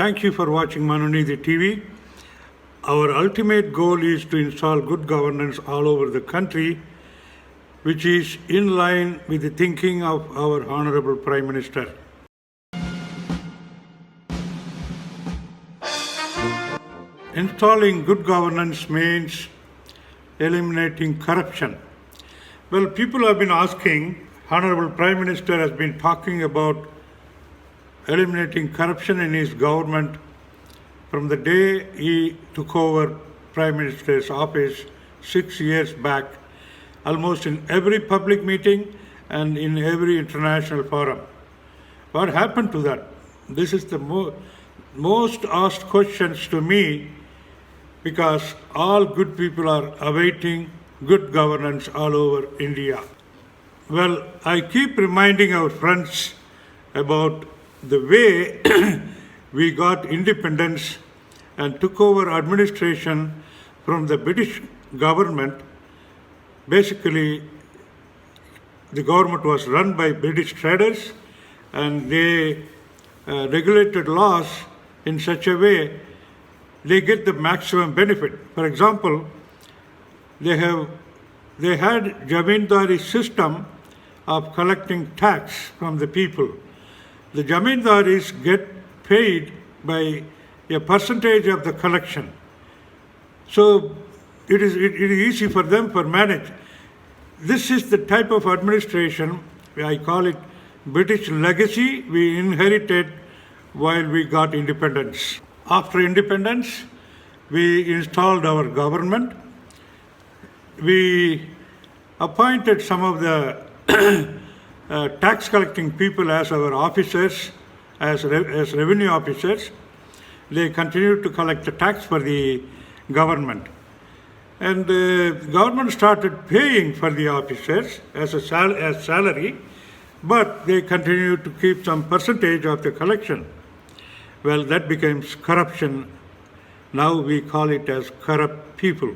Thank you for watching Manunidhi TV. Our ultimate goal is to install good governance all over the country, which is in line with the thinking of our Honorable Prime Minister. Installing good governance means eliminating corruption. Well, people have been asking, Honorable Prime Minister has been talking about eliminating corruption in his government from the day he took over Prime Minister's office 6 years back, almost in every public meeting and in every international forum. What happened to that? This is the most asked questions to me, because all good people are awaiting good governance all over India. Well, I keep reminding our friends about the way we got independence and took over administration from the British government. Basically, the government was run by British traders, and they regulated laws in such a way they get the maximum benefit. For example, they had Jamindari system of collecting tax from the people. The Jamindaris get paid by a percentage of the collection. So it is easy for them to manage. This is the type of administration, I call it British legacy, we inherited while we got independence. After independence, we installed our government. We appointed some of the tax collecting people as our officers, as revenue officers. They continued to collect the tax for the government. And the government started paying for the officers as salary, but they continued to keep some percentage of the collection. Well, that becomes corruption. Now we call it as corrupt people.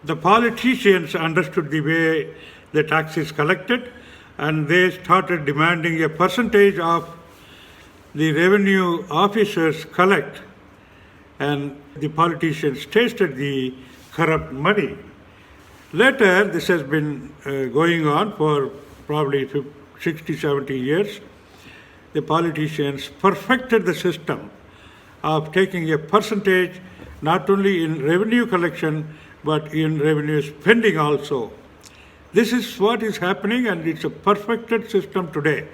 The politicians understood the way the tax is collected, and they started demanding a percentage of the revenue officers collect, and the politicians tasted the corrupt money. Later, this has been going on for probably 60, 70 years. The politicians perfected the system of taking a percentage not only in revenue collection but in revenue spending also. This is what is happening, and it's a perfected system today,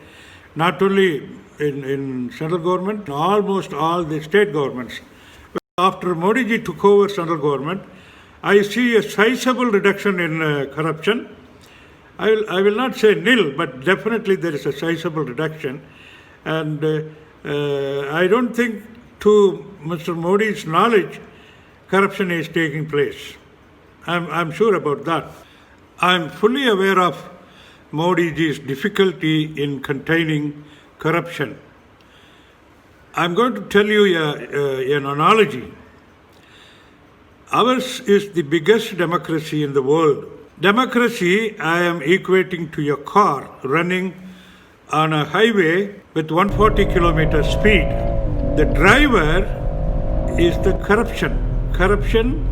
not only in central government, almost all the state governments. After Modi ji took over central government, I see a sizable reduction in corruption. I will not say nil, but definitely there is a sizable reduction. And I don't think, to Mr. Modi's knowledge, corruption is taking place. I'm sure about that. I'm fully aware of Modi ji's difficulty in containing corruption. I'm going to tell you an analogy. Ours is the biggest democracy in the world. Democracy, I am equating to a car running on a highway with 140 kilometer speed. The driver is the corruption. Corruption,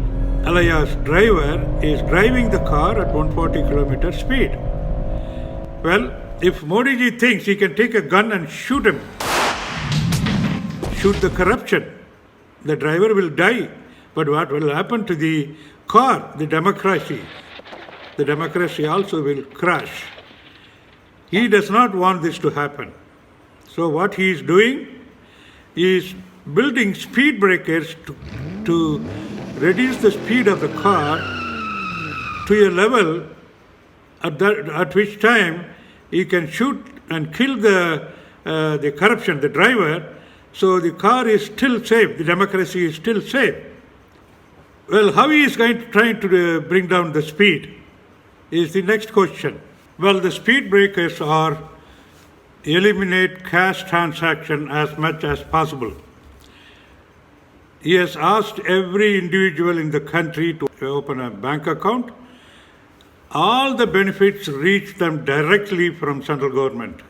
alias driver, is driving the car at 140 kilometer speed. Well, if Modi ji thinks he can take a gun and shoot him, shoot the corruption, the driver will die. But what will happen to the car, the democracy? The democracy also will crash. He does not want this to happen. So what he is doing is building speed breakers to reduce the speed of the car to a level at which time he can shoot and kill the corruption, the driver, so the car is still safe, the democracy is still safe. Well, how he is trying to bring down the speed is the next question. Well, the speed breakers are eliminate cash transaction as much as possible. He has asked every individual in the country to open a bank account. All the benefits reach them directly from central government.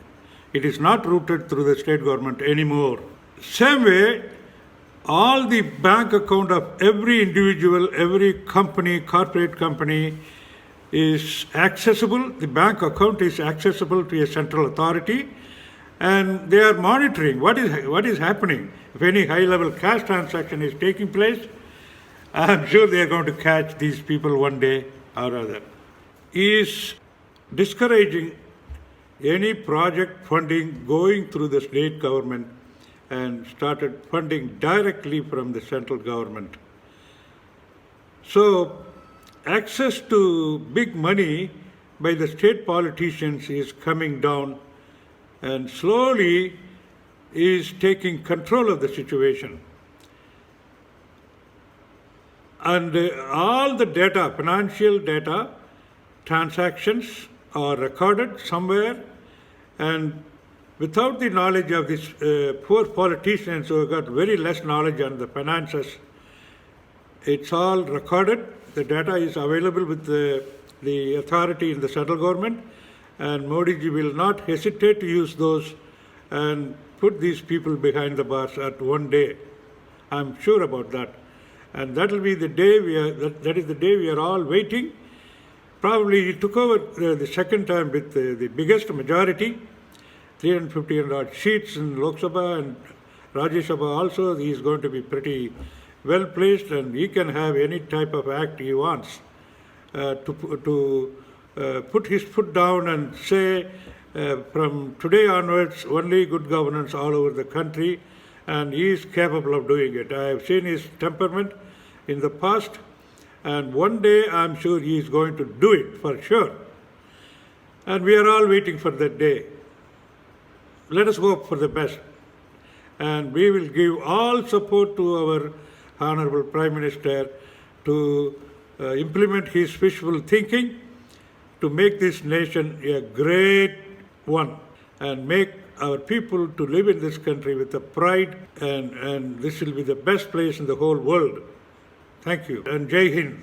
It is not routed through the state government anymore. Same way, all the bank account of every individual, every company, corporate company is accessible. The bank account is accessible to a central authority, and they are monitoring what is happening. If any high-level cash transaction is taking place, I am sure they are going to catch these people one day or other. He is discouraging any project funding going through the state government and started funding directly from the central government. So, access to big money by the state politicians is coming down and slowly is taking control of the situation. And all the data, financial data, transactions are recorded somewhere, and without the knowledge of these poor politicians who have got very less knowledge on the finances, it's all recorded. The data is available with the authority in the central government, and Modi ji will not hesitate to use those and put these people behind the bars at one day. I'm sure about that. And that will be the day that is the day we are all waiting. Probably he took over the second time with the biggest majority, 350 and odd seats in Lok Sabha and Rajya Sabha also. He is going to be pretty well placed, and he can have any type of act he wants to put his foot down and say from today onwards only good governance all over the country, and he is capable of doing it. I have seen his temperament in the past, and one day I'm sure he is going to do it for sure. And we are all waiting for that day. Let us hope for the best. And we will give all support to our Honorable Prime Minister to implement his wishful thinking to make this nation a great one and make our people to live in this country with a pride, and this will be the best place in the whole world. Thank you, and Jai Hind.